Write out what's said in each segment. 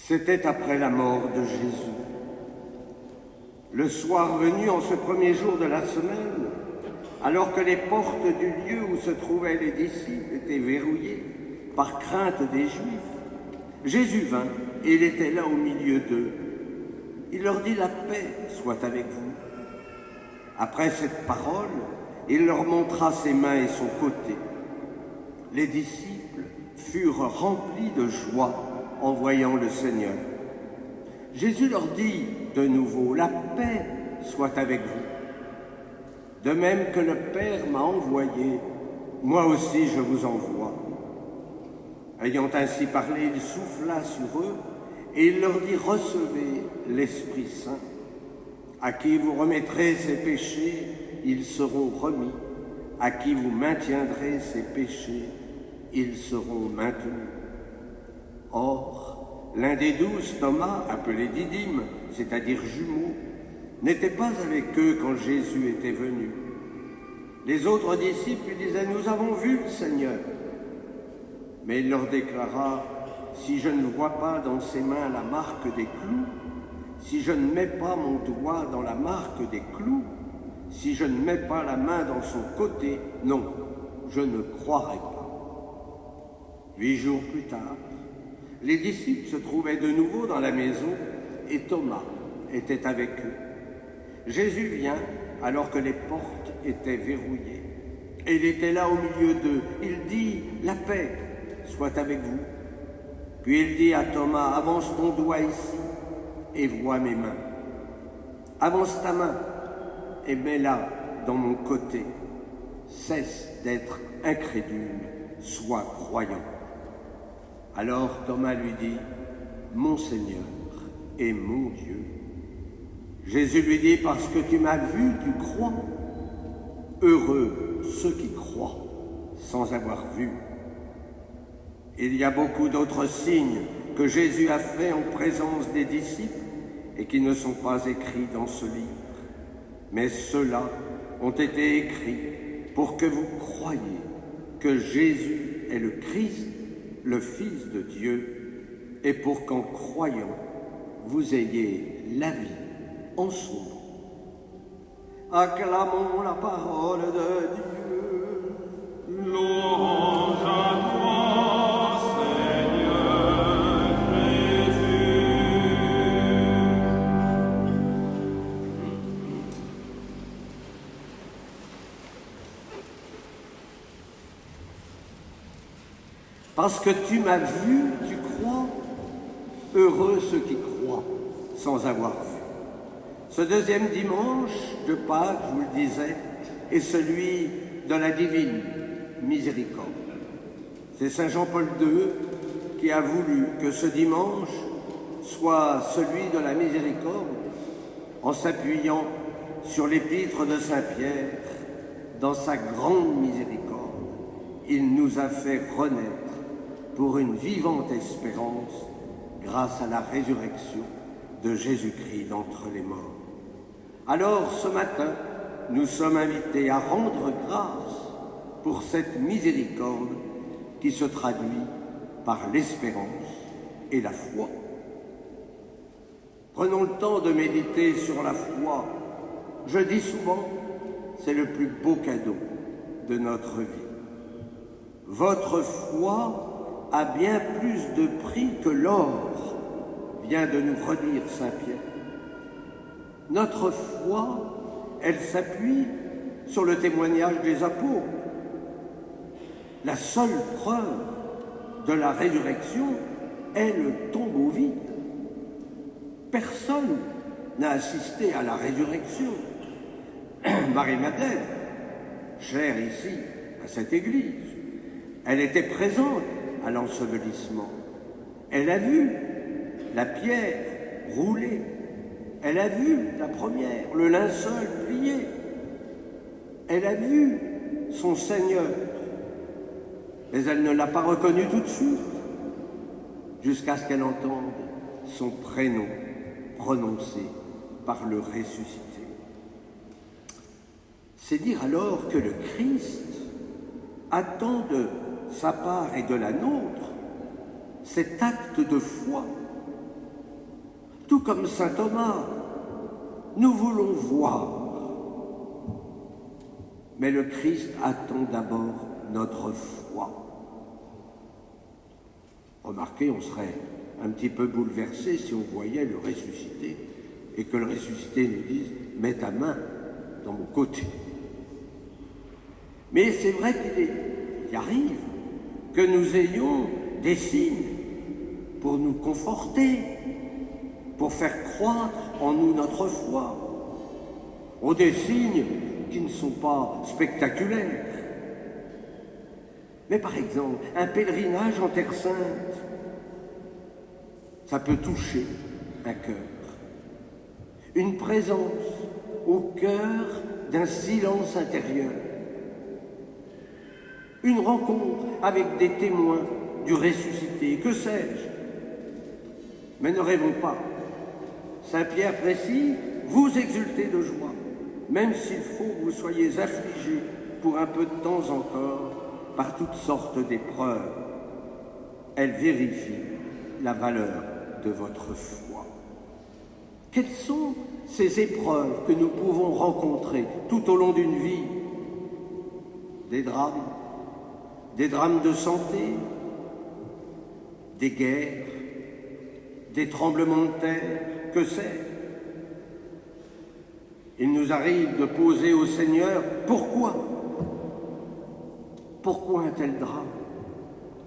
C'était après la mort de Jésus. Le soir venu, en ce premier jour de la semaine, alors que les portes du lieu où se trouvaient les disciples étaient verrouillées par crainte des Juifs, Jésus vint et il était là au milieu d'eux. Il leur dit « La paix soit avec vous ». Après cette parole, il leur montra ses mains et son côté. Les disciples furent remplis de joie en voyant le Seigneur. Jésus leur dit de nouveau « La paix soit avec vous. De même que le Père m'a envoyé, moi aussi je vous envoie. » Ayant ainsi parlé, il souffla sur eux et il leur dit « Recevez l'Esprit Saint. À qui vous remettrez ses péchés, ils seront remis. À qui vous maintiendrez ses péchés, ils seront maintenus. » Or, l'un des 12, Thomas, appelé Didyme, c'est-à-dire jumeau, n'était pas avec eux quand Jésus était venu. Les autres disciples lui disaient « Nous avons vu le Seigneur. » Mais il leur déclara « Si je ne vois pas dans ses mains la marque des clous, si je ne mets pas mon doigt dans la marque des clous, si je ne mets pas la main dans son côté, non, je ne croirai pas. » 8 jours plus tard, les disciples se trouvaient de nouveau dans la maison et Thomas était avec eux. Jésus vient alors que les portes étaient verrouillées et il était là au milieu d'eux. Il dit « La paix soit avec vous. » Puis il dit à Thomas « Avance ton doigt ici et vois mes mains. Avance ta main et mets-la dans mon côté. Cesse d'être incrédule, sois croyant. » Alors Thomas lui dit « Mon Seigneur et mon Dieu. » Jésus lui dit « Parce que tu m'as vu, tu crois. Heureux ceux qui croient sans avoir vu. » Il y a beaucoup d'autres signes que Jésus a faits en présence des disciples et qui ne sont pas écrits dans ce livre. Mais ceux-là ont été écrits pour que vous croyiez que Jésus est le Christ, le Fils de Dieu, et pour qu'en croyant, vous ayez la vie en son nom. Acclamons la parole de Dieu. Louange à toi, Seigneur Jésus. Parce que tu m'as vu, tu crois. Heureux ceux qui croient sans avoir vu. Ce deuxième dimanche de Pâques, je vous le disais, est celui de la divine miséricorde. C'est Saint Jean-Paul II qui a voulu que ce dimanche soit celui de la miséricorde en s'appuyant sur l'épître de Saint-Pierre. Dans sa grande miséricorde, il nous a fait renaître pour une vivante espérance grâce à la résurrection de Jésus-Christ d'entre les morts. Alors, ce matin, nous sommes invités à rendre grâce pour cette miséricorde qui se traduit par l'espérance et la foi. Prenons le temps de méditer sur la foi. Je dis souvent, c'est le plus beau cadeau de notre vie. Votre foi a bien plus de prix que l'or, vient de nous redire Saint Pierre. Notre foi, elle s'appuie sur le témoignage des apôtres. La seule preuve de la résurrection est le tombeau vide. Personne n'a assisté à la résurrection. Marie-Madeleine, chère ici, à cette église, elle était présente à l'ensevelissement. Elle a vu la pierre roulée. Elle a vu la première, le linceul plié. Elle a vu son Seigneur. Mais elle ne l'a pas reconnu tout de suite, jusqu'à ce qu'elle entende son prénom prononcé par le ressuscité. C'est dire alors que le Christ attend de sa part et de la nôtre cet acte de foi Tout comme saint Thomas, nous voulons voir. Mais le Christ attend d'abord notre foi. Remarquez, on serait un petit peu bouleversé si on voyait le ressuscité et que le ressuscité nous dise « mets ta main dans mon côté ». Mais c'est vrai qu'il arrive que nous ayons des signes pour nous conforter, pour faire croître en nous notre foi. Ou des signes qui ne sont pas spectaculaires. Mais par exemple, un pèlerinage en Terre Sainte, ça peut toucher un cœur. Une présence au cœur d'un silence intérieur. Une rencontre avec des témoins du ressuscité, que sais-je. Mais ne rêvons pas. Saint Pierre précise, vous exultez de joie, même s'il faut que vous soyez affligés pour un peu de temps encore par toutes sortes d'épreuves. Elle vérifie la valeur de votre foi. Quelles sont ces épreuves que nous pouvons rencontrer tout au long d'une vie? Des drames de santé, des guerres, des tremblements de terre, que sais-je. Il nous arrive de poser au Seigneur « Pourquoi ? Pourquoi un tel drame?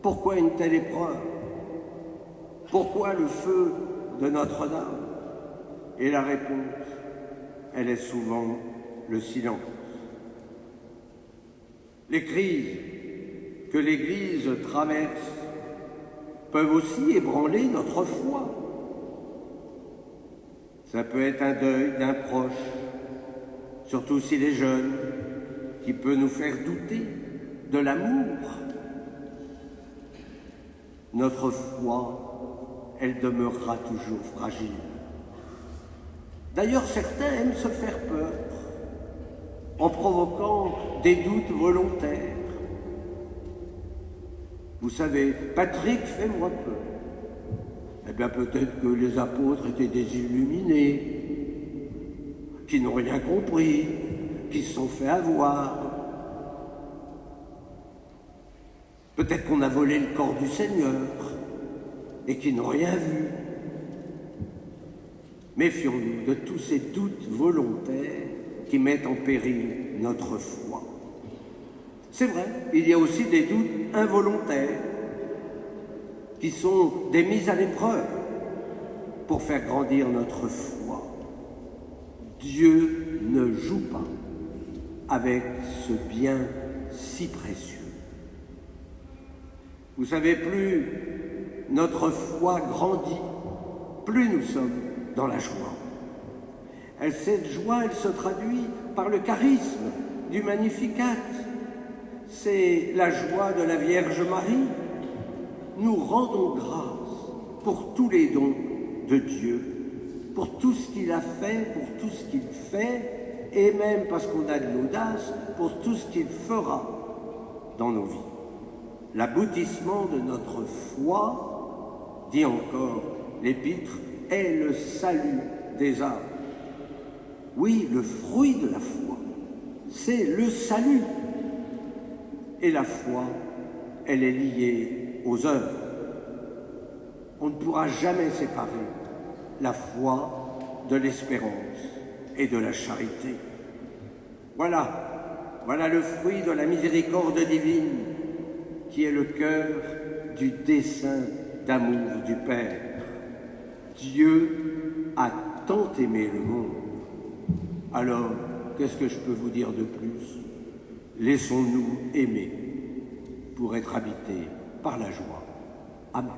Pourquoi une telle épreuve? Pourquoi le feu de Notre-Dame ?» Et la réponse, elle est souvent le silence. Les crises que l'Église traverse peuvent aussi ébranler notre foi. Ça peut être un deuil d'un proche, surtout s'il est jeune, qui peut nous faire douter de l'amour. Notre foi, elle demeurera toujours fragile. D'ailleurs, certains aiment se faire peur en provoquant des doutes volontaires. Vous savez, Patrick, fais-moi peur. Eh bien, peut-être que les apôtres étaient des illuminés, qui n'ont rien compris, qui se sont fait avoir. Peut-être qu'on a volé le corps du Seigneur et qui n'ont rien vu. Méfions-nous de tous ces doutes volontaires qui mettent en péril notre foi. C'est vrai, il y a aussi des doutes involontaires qui sont des mises à l'épreuve pour faire grandir notre foi. Dieu ne joue pas avec ce bien si précieux. Vous savez, plus notre foi grandit, plus nous sommes dans la joie. Et cette joie, elle se traduit par le charisme du Magnificat. C'est la joie de la Vierge Marie. Nous rendons grâce pour tous les dons de Dieu, pour tout ce qu'il a fait, pour tout ce qu'il fait, et même, parce qu'on a de l'audace, pour tout ce qu'il fera dans nos vies. L'aboutissement de notre foi, dit encore l'Épître, est le salut des âmes. Oui, le fruit de la foi, c'est le salut. Et la foi, elle est liée aux œuvres. On ne pourra jamais séparer la foi de l'espérance et de la charité. Voilà le fruit de la miséricorde divine, qui est le cœur du dessein d'amour du Père. Dieu a tant aimé le monde. Alors, qu'est-ce que je peux vous dire de plus? Laissons-nous aimer pour être habités par la joie. Amen.